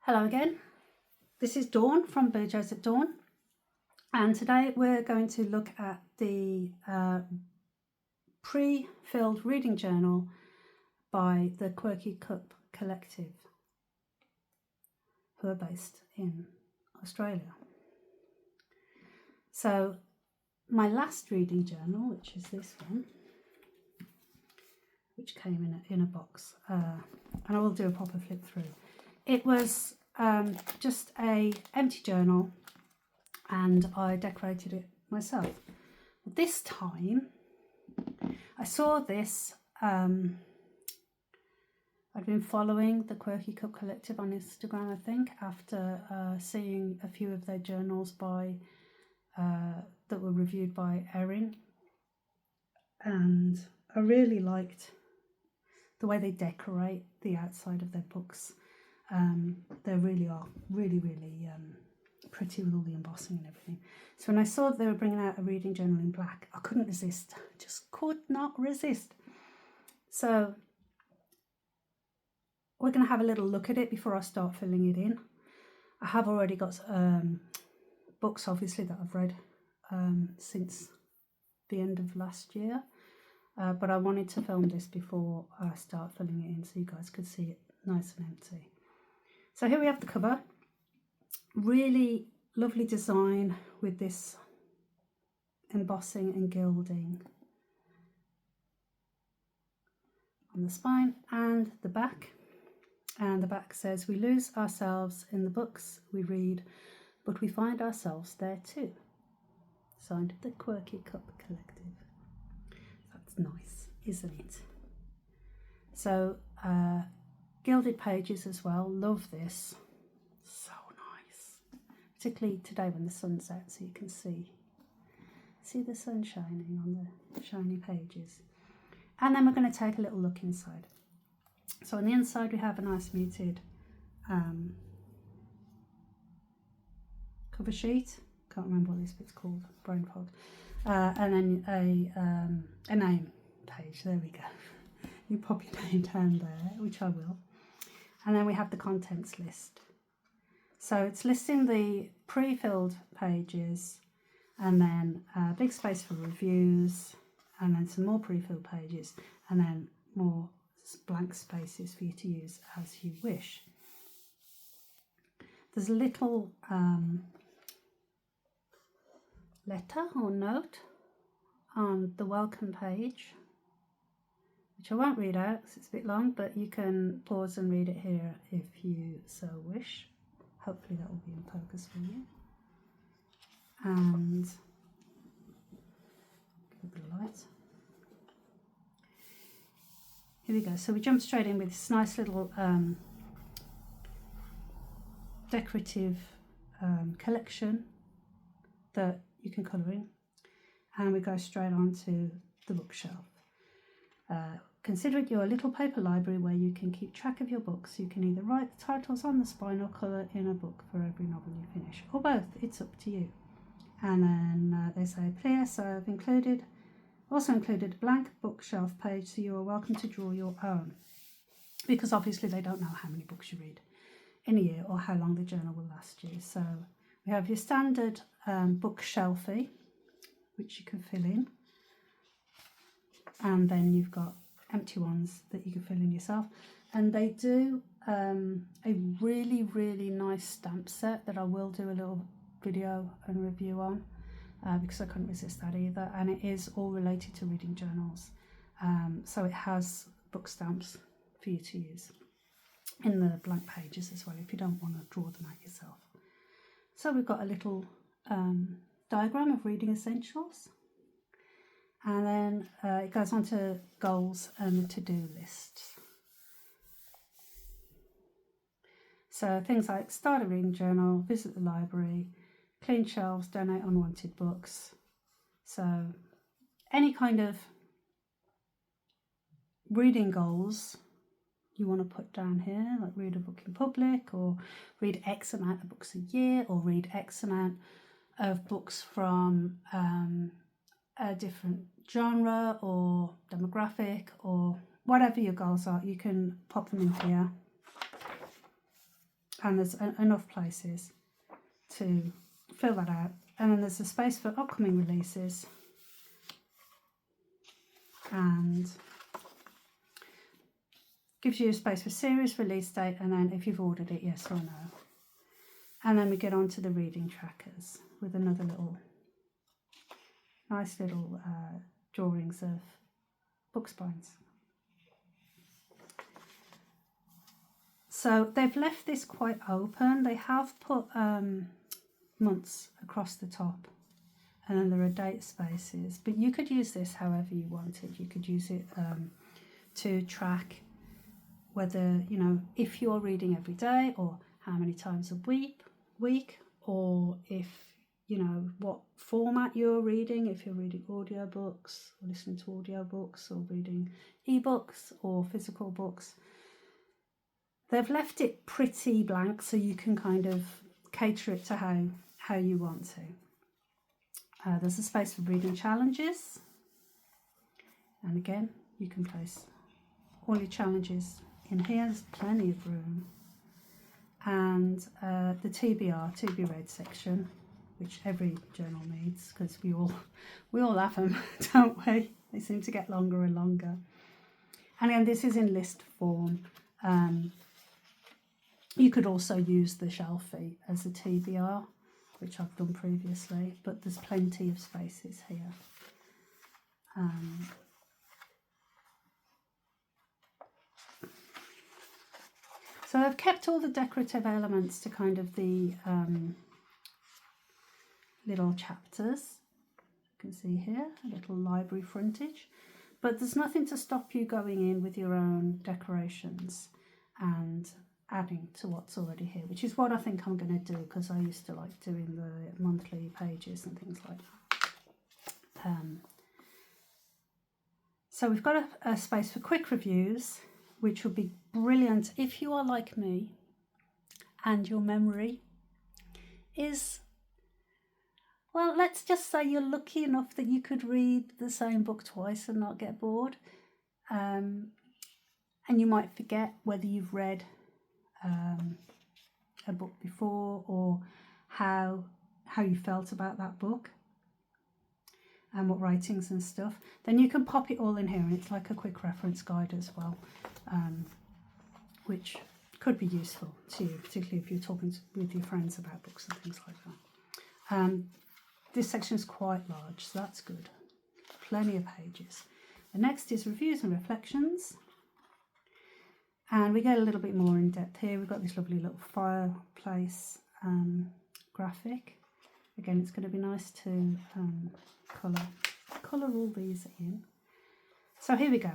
Hello again, this is Dawn from Burjo's at Dawn, and today we're going to look at the pre-filled reading journal by the Quirky Cup Collective, who are based in Australia. So my last reading journal, which is this one, which came in a box, and I will do a proper flip through. It was just a empty journal, and I decorated it myself. This time I saw this. I'd been following the Quirky Cup Collective on Instagram, I think, after seeing a few of their journals by that were reviewed by Erin, and I really liked the way they decorate the outside of their books. They really are really pretty with all the embossing and everything. So when I saw they were bringing out a reading journal in black, I couldn't resist. Just could not resist. So we're going to have a little look at it before I start filling it in. I have already got books, obviously, that I've read since the end of last year. But I wanted to film this before I start filling it in so you guys could see it nice and empty. So here we have the cover. Really lovely design with this embossing and gilding on the spine and the back. And the back says, "We lose ourselves in the books we read, but we find ourselves there too." Signed the Quirky Cup Collective. That's nice, isn't it? So gilded pages as well. Love this. So nice. Particularly today when the sun's out, so you can see the sun shining on the shiny pages. And then we're going to take a little look inside. So on the inside we have a nice muted cover sheet. Can't remember what this bit's called. Brain fog. And then a name page. There we go. You pop your name down there, which I will. And then we have the contents list. So it's listing the pre-filled pages, and then a big space for reviews, and then some more pre-filled pages, and then more blank spaces for you to use as you wish. There's a little letter or note on the welcome page, which I won't read out because it's a bit long, but you can pause and read it here if you so wish. Hopefully that will be in focus for you. And give it a light. Here we go. So we jump straight in with this nice little decorative collection that you can colour in. And we go straight on to the bookshelf. Consider it your little paper library where you can keep track of your books. You can either write the titles on the spine or colour in a book for every novel you finish, or both. It's up to you. And then they say, "P.S. I've also included a blank bookshelf page, so you are welcome to draw your own," because obviously they don't know how many books you read in a year or how long the journal will last you. So we have your standard bookshelfie, which you can fill in. And then you've got empty ones that you can fill in yourself. And they do a really nice stamp set that I will do a little video and review on because I couldn't resist that either. And it is all related to reading journals. So it has book stamps for you to use in the blank pages as well if you don't want to draw them out yourself. So we've got a little diagram of reading essentials. And then it goes on to goals and the to-do lists. So things like start a reading journal, visit the library, clean shelves, donate unwanted books. So any kind of reading goals you want to put down here, like read a book in public, or read X amount of books a year, or read X amount of books from a different genre or demographic, or whatever your goals are, you can pop them in here. and there's enough places to fill that out. And then there's a space for upcoming releases, and gives you a space for series, release date, and then if you've ordered it, yes or no. And then we get on to the reading trackers with another little nice little drawings of book spines. So they've left this quite open. They have put months across the top, and then there are date spaces, but you could use this however you wanted. You could use it to track whether, you know, if you're reading every day, or how many times a week, or if, you know, what format you're reading, if you're reading audiobooks or listening to audiobooks or reading ebooks or physical books. They've left it pretty blank, so you can kind of cater it to how you want to. There's a space for reading challenges, and again you can place all your challenges in here. There's plenty of room. And the TBR, to be read section, which every journal needs, because we all have them, don't we? They seem to get longer and longer. And again, this is in list form. You could also use the shelfie as a TBR, which I've done previously, but there's plenty of spaces here. So I've kept all the decorative elements to kind of the little chapters. You can see here a little library frontage, but there's nothing to stop you going in with your own decorations and adding to what's already here, which is what I think I'm going to do, because I used to like doing the monthly pages and things like that. So we've got a space for quick reviews, which would be brilliant if you are like me and your memory is, well, let's just say you're lucky enough that you could read the same book twice and not get bored. And you might forget whether you've read a book before, or how you felt about that book and what ratings and stuff. Then you can pop it all in here, and it's like a quick reference guide as well, which could be useful to you, particularly if you're talking with your friends about books and things like that. This section is quite large, so that's good. Plenty of pages. The next is reviews and reflections. And we get a little bit more in depth here. We've got this lovely little fireplace graphic. Again, it's going to be nice to colour all these in. So here we go.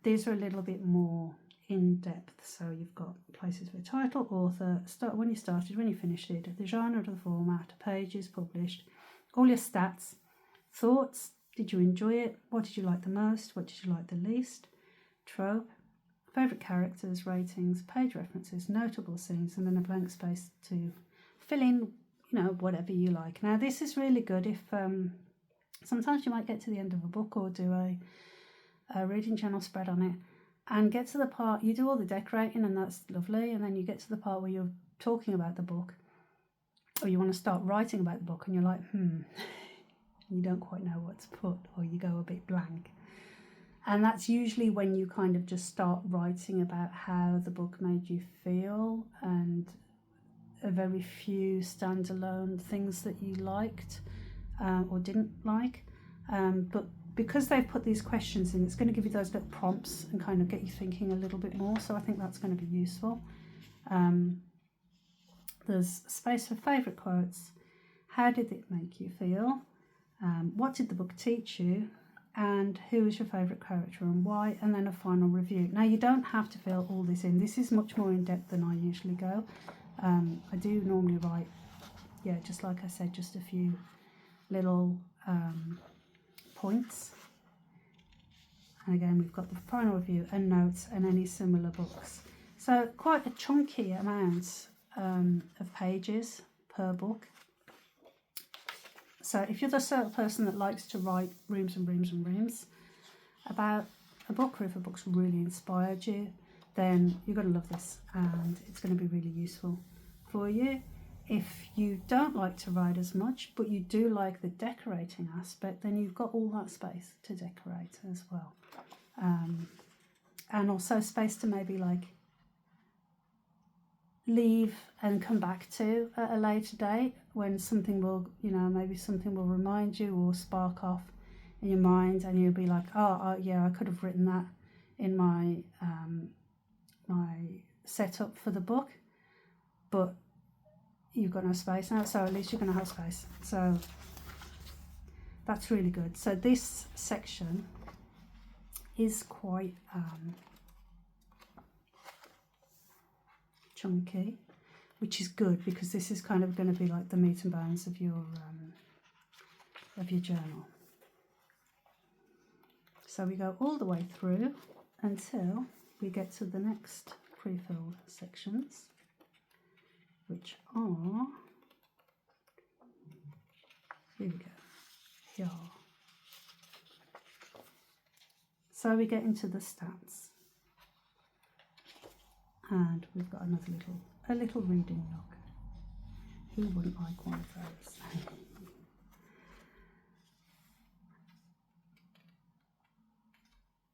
These are a little bit more in depth. So you've got places for title, author, when you started, when you finished it, the genre of the format, pages published, all your stats, thoughts. Did you enjoy it? What did you like the most? What did you like the least? Trope. Favourite characters, ratings, page references, notable scenes, and then a blank space to fill in, you know, whatever you like. Now, this is really good if sometimes you might get to the end of a book or do a reading journal spread on it and get to the part, you do all the decorating and that's lovely, and then you get to the part where you're talking about the book, or you want to start writing about the book and you're like, you don't quite know what to put, or you go a bit blank. And that's usually when you kind of just start writing about how the book made you feel, and a very few standalone things that you liked or didn't like. But because they've put these questions in, it's going to give you those little prompts and kind of get you thinking a little bit more. So I think that's going to be useful. There's space for favourite quotes. How did it make you feel? What did the book teach you? And who is your favourite character and why? And then a final review. Now, you don't have to fill all this in. This is much more in depth than I usually go. I do normally write, just like I said, just a few little points. And again, we've got the final review and notes and any similar books. So quite a chunky amount of pages per book. So if you're the sort of person that likes to write reams and reams and reams about a book, or if a book's really inspired you, then you're going to love this, and it's going to be really useful for you. If you don't like to write as much, but you do like the decorating aspect, then you've got all that space to decorate as well. And also space to maybe like leave and come back to at a later date when something will, you know, maybe something will remind you or spark off in your mind, and you'll be like, oh yeah, I could have written that in my my setup for the book, but you've got no space now, so at least you're going to have space. So that's really good. So this section is quite chunky, which is good because this is kind of going to be like the meat and bones of your journal. So we go all the way through until we get to the next pre-filled sections, which are, here we go, here. So we get into the stats, and we've got another little reading log. Who wouldn't like one of those?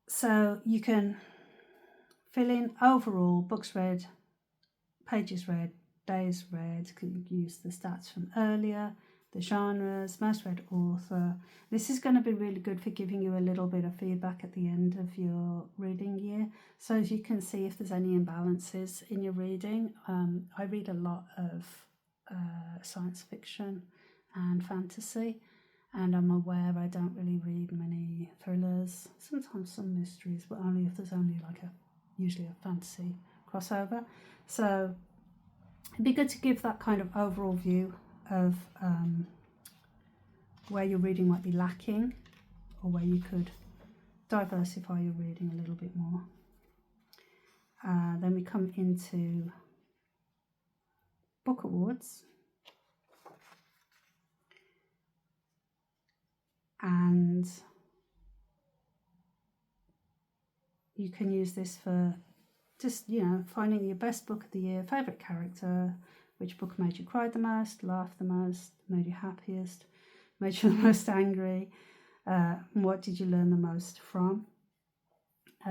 So you can fill in overall, books read, pages read, days read. You can use the stats from earlier, the genres, most read author. This is going to be really good for giving you a little bit of feedback at the end of your reading year, so as you can see if there's any imbalances in your reading. I read a lot of science fiction and fantasy, and I'm aware I don't really read many thrillers, sometimes some mysteries, but only if there's only like usually a fantasy crossover. So it'd be good to give that kind of overall view of where your reading might be lacking, or where you could diversify your reading a little bit more. Then we come into book awards, and you can use this for just, you know, finding your best book of the year, favourite character, which book made you cry the most, laugh the most, made you happiest, made you the most angry, what did you learn the most from.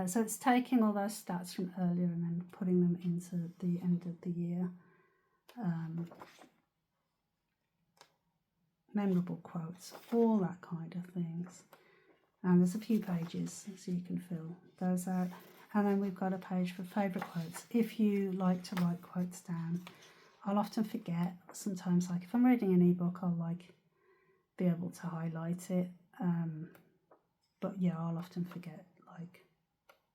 So it's taking all those stats from earlier and then putting them into the end of the year. Memorable quotes, all that kind of things. And there's a few pages so you can fill those out. And then we've got a page for favourite quotes. If you like to write quotes down, I'll often forget. Sometimes, like if I'm reading an ebook, I'll like be able to highlight it. But yeah, I'll often forget. Like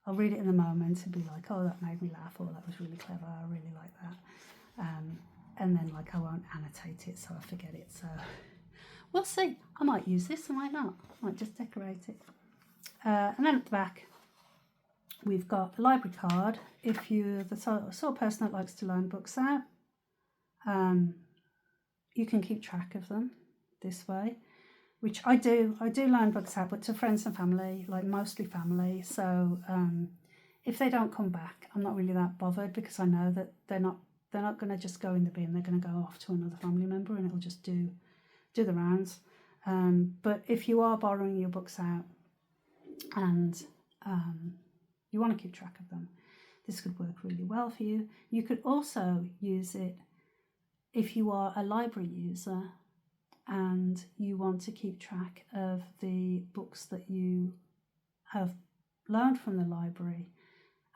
I'll read it in the moment and be like, oh, that made me laugh, or that was really clever, I really like that. And then like I won't annotate it, so I forget it. So we'll see. I might use this, I might not. I might just decorate it. And then at the back, we've got a library card. If you're the sort of person that likes to loan books out, you can keep track of them this way, which I do. I do loan books out, but to friends and family, like mostly family. So if they don't come back, I'm not really that bothered, because I know that they're not going to just go in the bin. They're going to go off to another family member, and it'll just do the rounds. But if you are borrowing your books out and you want to keep track of them, this could work really well for you. You could also use it if you are a library user and you want to keep track of the books that you have loaned from the library,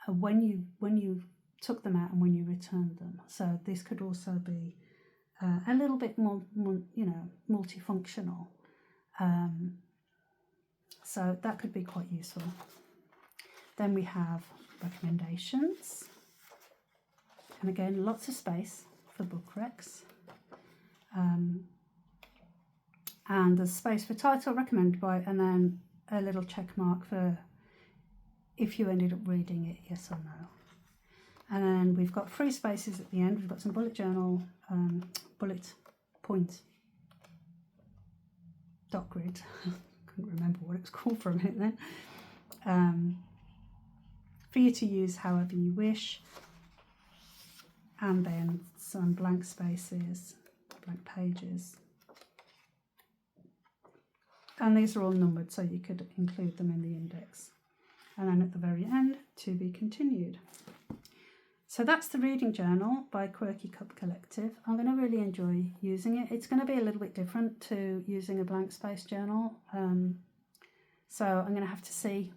when you took them out and when you returned them. So this could also be a little bit more, you know, multifunctional. So that could be quite useful. Then we have recommendations, and again, lots of space for book recs. And there's space for title, recommended by, and then a little check mark for if you ended up reading it, yes or no. And then we've got free spaces at the end. We've got some bullet journal, bullet point dot grid. Couldn't remember what it was called for a minute then. for you to use however you wish. And then some blank spaces, blank pages. And these are all numbered, so you could include them in the index. And then at the very end, to be continued. So that's the reading journal by Quirky Cup Collective. I'm going to really enjoy using it. It's going to be a little bit different to using a blank space journal. So I'm going to have to see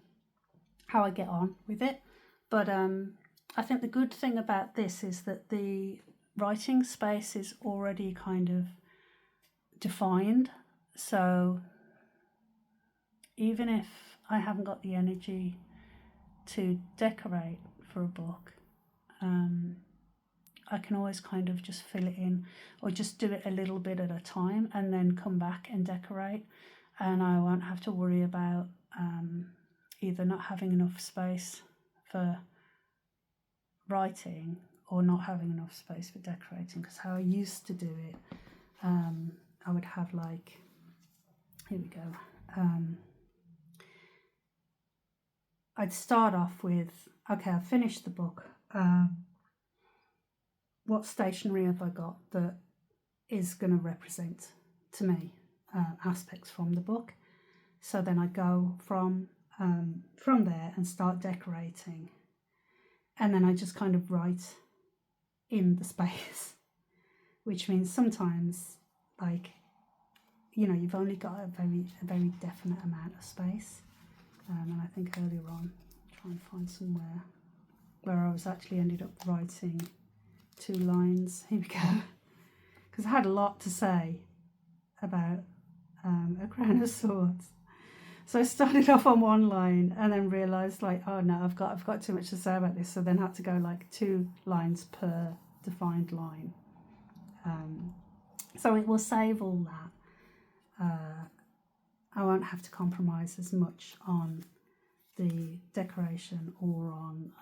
how I get on with it. But I think the good thing about this is that the writing space is already kind of defined. So even if I haven't got the energy to decorate for a book, I can always kind of just fill it in or just do it a little bit at a time and then come back and decorate, and I won't have to worry about either not having enough space for writing or not having enough space for decorating, because how I used to do it, I would have like, here we go, I'd start off with, okay, I've finished the book. What stationery have I got that is going to represent to me aspects from the book? So then I go from there and start decorating, and then I just kind of write in the space, which means sometimes, like, you know, you've only got a very definite amount of space. And I think earlier on, try and find somewhere where I was actually ended up writing 2 lines. Here we go. Because I had a lot to say about a crown of swords. So I started off on 1 line and then realised, like, oh no, I've got too much to say about this. So then had to go like 2 lines per defined line. So it will save all that. I won't have to compromise as much on the decoration or on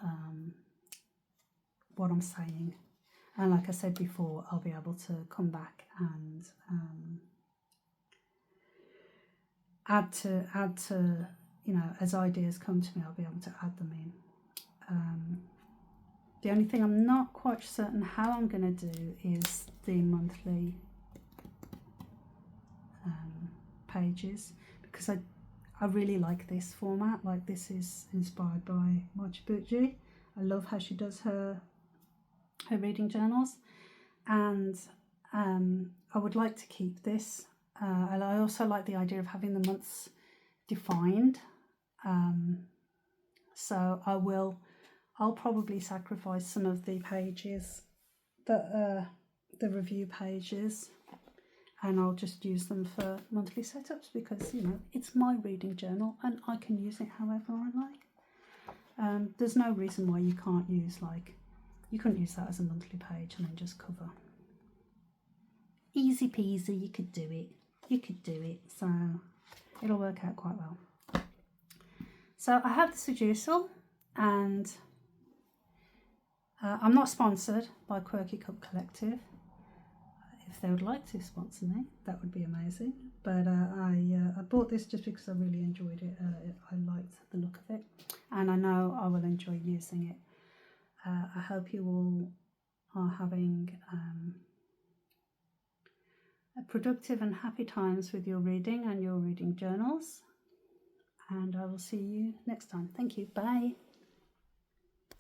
what I'm saying. And like I said before, I'll be able to come back and add to, you know, as ideas come to me, I'll be able to add them in. The only thing I'm not quite certain how I'm going to do is the monthly pages, because I really like this format. Like, this is inspired by Mochi. I love how she does her reading journals, and I would like to keep this. And I also like the idea of having the months defined. So I'll probably sacrifice some of the pages that the review pages, and I'll just use them for monthly setups, because, you know, it's my reading journal and I can use it however I like. There's no reason why you can't use, like, you couldn't use that as a monthly page and then just cover. Easy peasy, you could do it. So it'll work out quite well. So I have this reducer, and I'm not sponsored by Quirky Cup Collective. If they would like to sponsor me, that would be amazing. But I bought this just because I really enjoyed it. I liked the look of it, and I know I will enjoy using it. I hope you all are having productive and happy times with your reading and your reading journals. And I will see you next time. Thank you. Bye.